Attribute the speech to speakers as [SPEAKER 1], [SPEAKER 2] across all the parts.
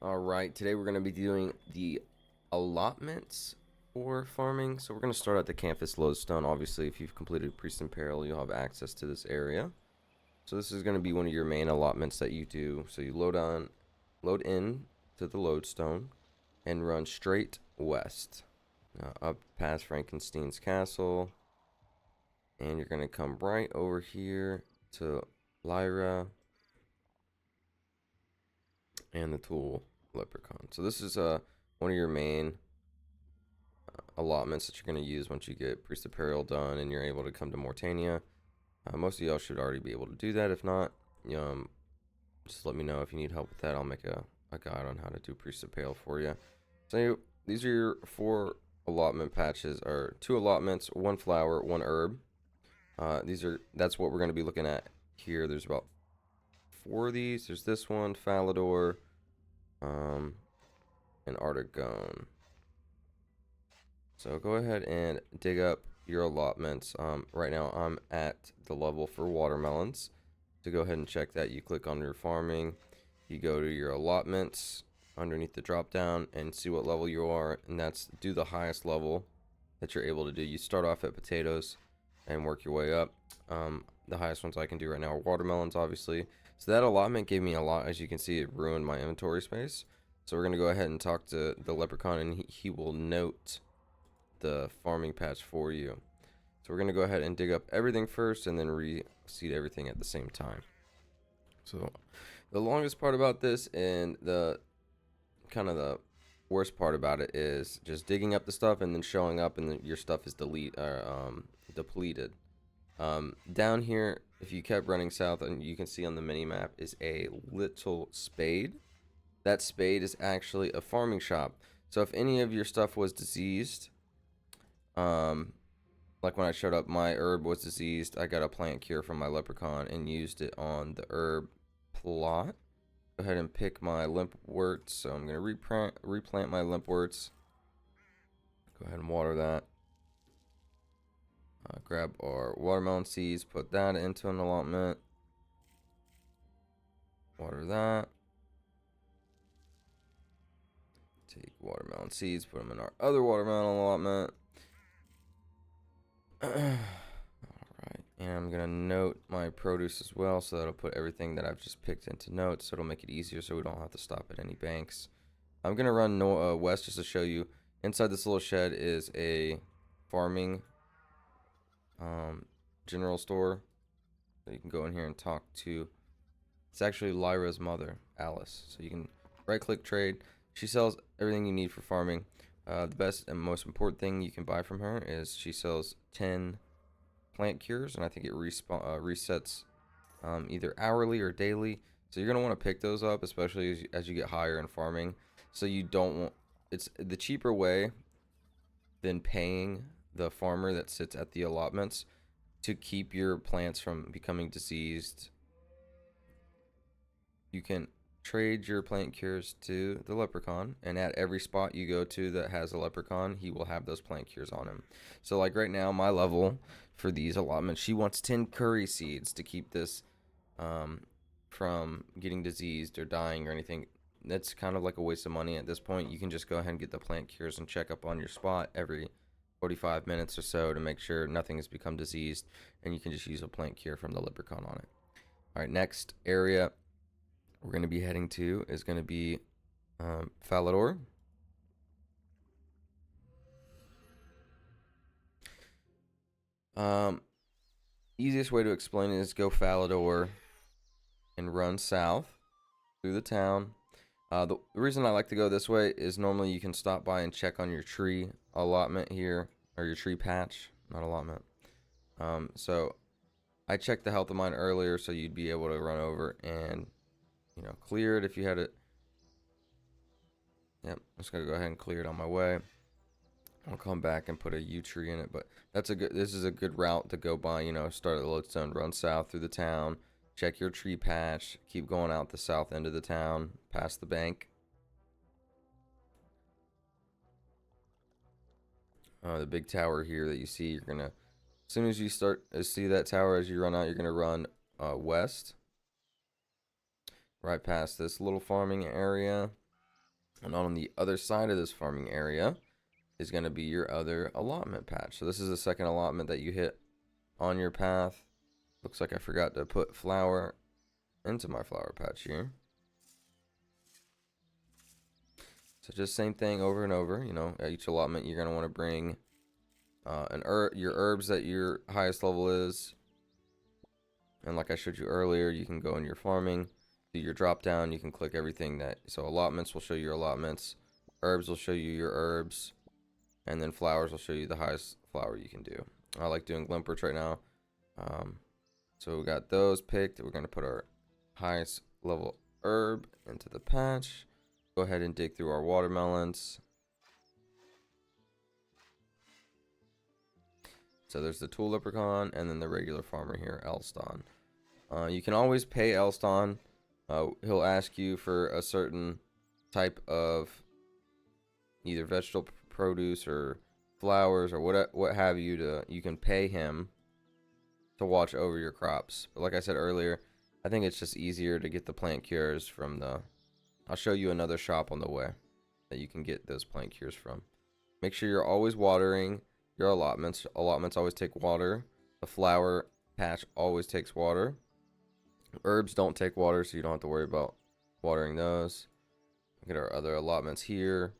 [SPEAKER 1] Alright, today we're going to be doing the allotments for farming. So we're going to start at the campus lodestone. Obviously, if you've completed Priest in Peril, you'll have access to this area. So this is going to be one of your main allotments that you do. So you load in to the lodestone and run straight west. Up past Frankenstein's castle. And you're going to come right over here to Lyra and the tool leprechaun. So this is one of your main allotments that you're going to use once you get Priest of Peril done and you're able to come to Mortania. Most of y'all should already be able to do that. If not, just let me know if you need help with that. I'll make a guide on how to do Priest of Peril for you. So these are your 4 allotment patches, or 2 allotments, 1 flower, 1 herb. That's what we're going to be looking at here. There's about 4 of these. There's this one, Falador, and Artigone. So go ahead and dig up your allotments. Right now I'm at the level for watermelons. To go ahead and check that, you click on your farming, you go to your allotments underneath the drop down and see what level you are, and that's do the highest level that you're able to do. You start off at potatoes and work your way up. The highest ones I can do right now are watermelons, obviously. So that allotment gave me a lot. As you can see, it ruined my inventory space. So we're going to go ahead and talk to the leprechaun, and he will note the farming patch for you. So we're going to go ahead and dig up everything first and then reseed everything at the same time. So the longest part about this and the kind of the worst part about it is just digging up the stuff and then showing up and your stuff is depleted. Down here, if you kept running south, and you can see on the mini map is a little spade. That spade is actually a farming shop. So if any of your stuff was diseased, like when I showed up, my herb was diseased. I got a plant cure from my leprechaun and used it on the herb plot. Go ahead and pick my limpworts. So I'm going to replant my limpworts. Go ahead and water that. Grab our watermelon seeds, put that into an allotment. Water that. Take watermelon seeds, put them in our other watermelon allotment. Alright, and I'm going to note my produce as well, so that'll put everything that I've just picked into notes, so it'll make it easier so we don't have to stop at any banks. I'm going to run west just to show you. Inside this little shed is a farming general store. So you can go in here and talk to, it's actually Lyra's mother, Alice. So you can right click trade. She sells everything you need for farming. The best and most important thing you can buy from her is she sells 10 plant cures, and I think it resets either hourly or daily. So you're going to want to pick those up, especially as you get higher in farming. So you don't want, it's the cheaper way than paying the farmer that sits at the allotments to keep your plants from becoming diseased. You can trade your plant cures to the leprechaun, and at every spot you go to that has a leprechaun, he will have those plant cures on him. So like right now, my level for these allotments, she wants 10 curry seeds to keep this from getting diseased or dying or anything. That's kind of like a waste of money at this point. You can just go ahead and get the plant cures and check up on your spot every 45 minutes or so to make sure nothing has become diseased, and you can just use a plant cure from the leprechaun on it. All right, next area we're going to be heading to is going to be Falador. Easiest way to explain it is go Falador and run south through the town. The reason I like to go this way is normally you can stop by and check on your tree allotment here, or your tree patch, not allotment. So I checked the health of mine earlier, so you'd be able to run over and clear it if you had it. Yep, I'm just gonna go ahead and clear it on my way. I'll come back and put a yew tree in it, but this is a good route to go by. Start at the lodestone, run south through the town, check your tree patch, keep going out the south end of the town, past the bank. The big tower here that you see, you're gonna, as soon as you start to see that tower as you run out, you're gonna run west, right past this little farming area. And on the other side of this farming area is going to be your other allotment patch. So this is the second allotment that you hit on your path. Looks like I forgot to put flour into my flower patch here. So just same thing over and over. You know, at each allotment you're going to want to bring your herbs that your highest level is. And like I showed you earlier, you can go in your farming, do your drop down, you can click everything that, so allotments will show you your allotments, herbs will show you your herbs, and then flowers will show you the highest flower you can do. I like doing glimperts right now. So we got those picked. We're going to put our highest level herb into the patch. Go ahead and dig through our watermelons. So there's the tool leprechaun and then the regular farmer here, Elston. You can always pay Elston. He'll ask you for a certain type of either vegetable produce or flowers or what have you. You can pay him to watch over your crops. But like I said earlier, I think it's just easier to get the plant cures from the... I'll show you another shop on the way that you can get those plant cures from. Make sure you're always watering your allotments. Allotments always take water. The flower patch always takes water. Herbs don't take water, so you don't have to worry about watering those. Look at our other allotments here.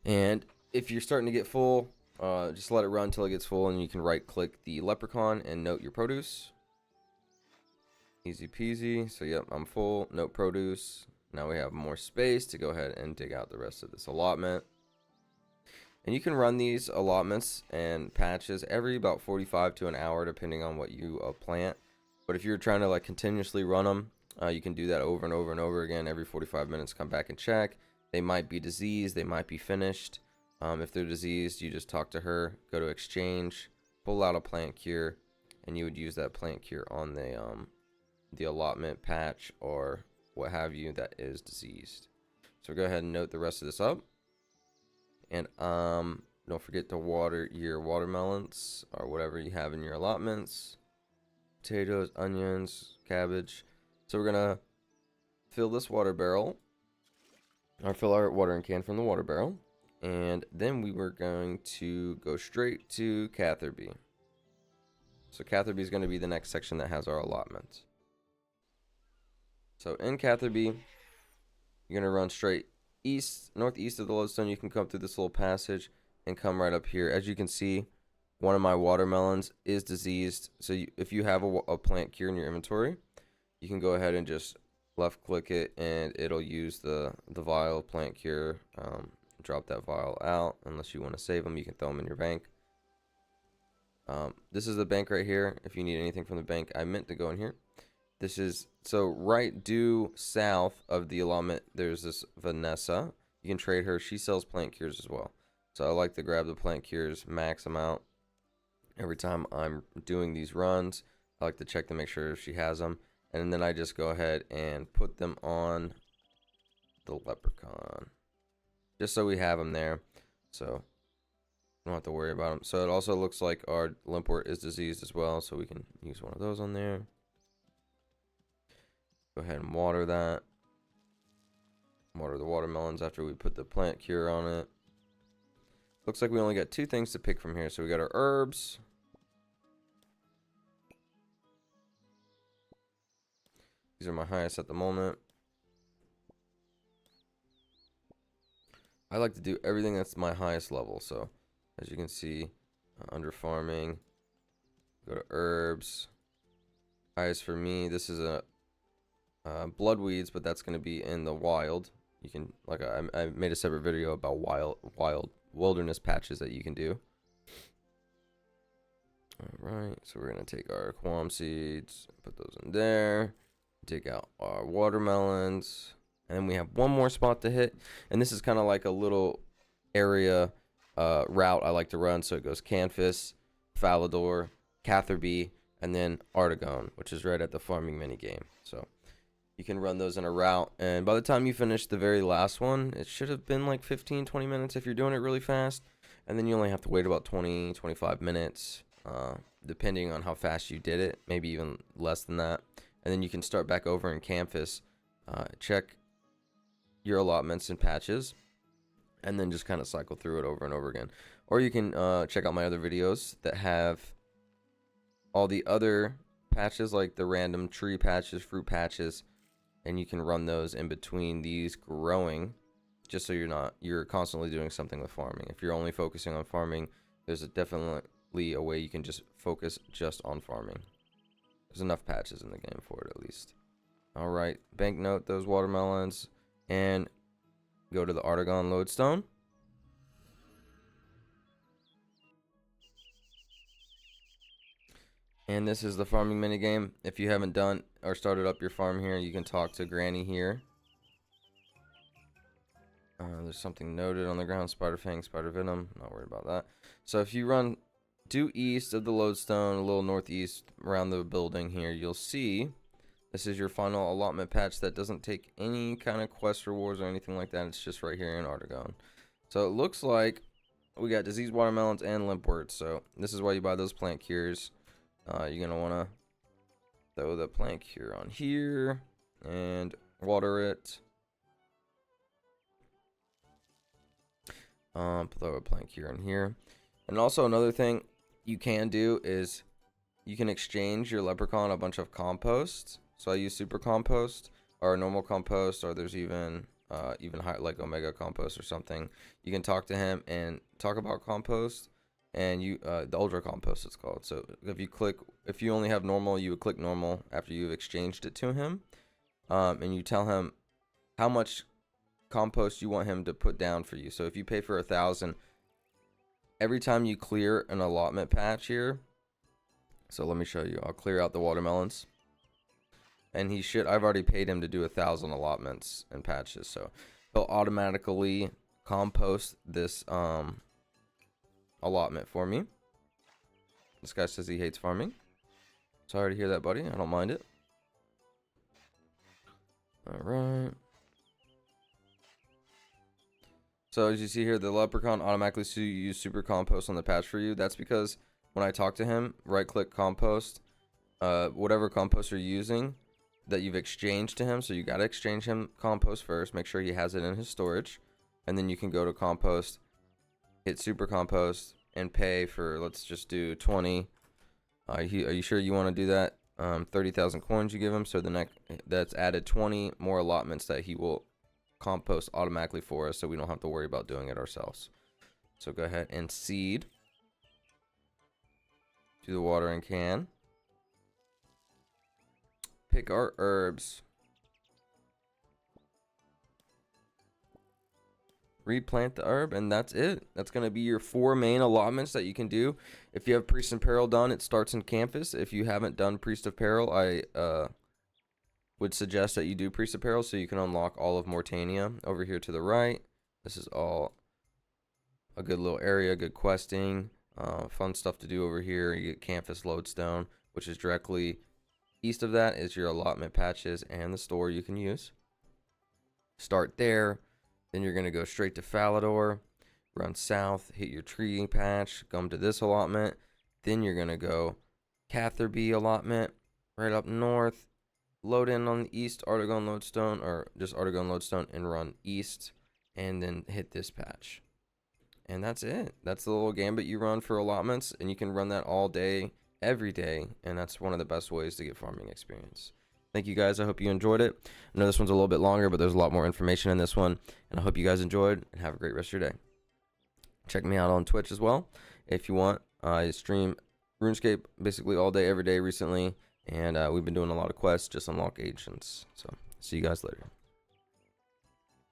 [SPEAKER 1] And if you're starting to get full, just let it run until it gets full, and you can right click the leprechaun and note your produce. Easy peasy. So yep, I'm full. Note produce. Now we have more space to go ahead and dig out the rest of this allotment. And you can run these allotments and patches every about 45 to an hour, depending on what you plant. But if you're trying to like continuously run them, you can do that over and over and over again. Every 45 minutes, come back and check. They might be diseased. They might be finished. If they're diseased, you just talk to her, go to exchange, pull out a plant cure, and you would use that plant cure on the allotment patch or what have you that is diseased. So go ahead and note the rest of this up. And don't forget to water your watermelons or whatever you have in your allotments. Potatoes, onions, cabbage. So we're gonna fill this water barrel, or fill our watering can from the water barrel, and then we were going to go straight to Catherby. So Catherby is going to be the next section that has our allotments. So in Catherby, you're gonna run straight northeast of the lodestone. You can come through this little passage and come right up here. As you can see, one of my watermelons is diseased. So if you have a plant cure in your inventory, you can go ahead and just left click it and it'll use the vial plant cure. Drop that vial out. Unless you want to save them, you can throw them in your bank. This is the bank right here. If you need anything from the bank, I meant to go in here. This is, so right due south of the allotment, there's this Vanessa. You can trade her. She sells plant cures as well. So I like to grab the plant cures, max them out. Every time I'm doing these runs, I like to check to make sure she has them. And then I just go ahead and put them on the leprechaun. Just so we have them there. So don't have to worry about them. So it also looks like our limpwort is diseased as well. So we can use one of those on there. Go ahead and water that. Water the watermelons after we put the plant cure on it. Looks like we only got two things to pick from here. So we got our herbs. These are my highest at the moment. I like to do everything that's my highest level. So as you can see, under farming, go to herbs. Highest for me, this is a blood weeds, but that's going to be in the wild. You can, like, I made a separate video about wilderness patches that you can do. All right, so we're going to take our quam seeds, put those in there, dig out our watermelons, and then we have one more spot to hit. And this is kind of like a little area route I like to run. So it goes Canfis, Falador, Catherby, and then Artagon, which is right at the farming mini game. So you can run those in a route, and by the time you finish the very last one, it should have been like 15-20 minutes if you're doing it really fast. And then you only have to wait about 20-25 minutes, depending on how fast you did it, maybe even less than that. And then you can start back over in Canvas. Check your allotments and patches, and then just kind of cycle through it over and over again. Or you can check out my other videos that have all the other patches, like the random tree patches, fruit patches, and you can run those in between these growing, just so you're constantly doing something with farming. If you're only focusing on farming, there's definitely a way you can just focus just on farming. There's enough patches in the game for it, at least. All right, banknote those watermelons and go to the Artagon lodestone. And this is the farming minigame. If you haven't done or started up your farm here, you can talk to Granny here. There's something noted on the ground: spider fang, spider venom. Not worried about that. So if you run due east of the lodestone, a little northeast around the building here, you'll see this is your final allotment patch that doesn't take any kind of quest rewards or anything like that. It's just right here in Artagon. So it looks like we got diseased watermelons and limpworts. So this is why you buy those plant cures. You're going to want to throw the plant cure on here and water it. Throw a plant cure in here. And also another thing you can do is you can exchange your leprechaun a bunch of compost. So I use super compost or normal compost, or there's even high, like omega compost or something. You can talk to him and talk about compost, and the ultra compost it's called. So if you only have normal, you would click normal after you've exchanged it to him, and you tell him how much compost you want him to put down for you. So if you pay for 1,000 every time you clear an allotment patch here, so let me show you. I'll clear out the watermelons, and I've already paid him to do 1,000 allotments and patches, so he'll automatically compost this allotment for me. This guy says he hates farming. Sorry to hear that, buddy. I don't mind it. All right. So as you see here, the leprechaun automatically use super compost on the patch for you. That's because when I talk to him, right click compost, whatever compost you're using that you've exchanged to him. So you got to exchange him compost first, make sure he has it in his storage, and then you can go to compost, hit super compost, and pay for, let's just do 20. Are you sure you want to do that? 30,000 coins you give him, so that's added 20 more allotments that he will compost automatically for us, so we don't have to worry about doing it ourselves. So go ahead and seed to the watering can. Pick our herbs. Replant the herb, and that's it. That's going to be your 4 main allotments that you can do. If you have Priest of Peril done, it starts in Campus. If you haven't done Priest of Peril, I would suggest that you do Priest of Peril so you can unlock all of Mortania. Over here to the right, this is all a good little area, good questing, fun stuff to do over here. You get Campus Lodestone, which is directly east of that is your allotment patches and the store you can use. Start there, then you're going to go straight to Falador, run south, hit your tree patch, come to this allotment, then you're going to go Catherby allotment, right up north, load in on the east Artagon Lodestone, or just Artagon Lodestone, and run east, and then hit this patch. And that's it. That's the little gambit you run for allotments, and you can run that all day, every day, and that's one of the best ways to get farming experience. Thank you guys. I hope you enjoyed it. I know this one's a little bit longer, but there's a lot more information in this one, and I hope you guys enjoyed, and have a great rest of your day. Check me out on Twitch as well if you want. I stream RuneScape basically all day, every day recently, and we've been doing a lot of quests, just unlock agents. So see you guys later.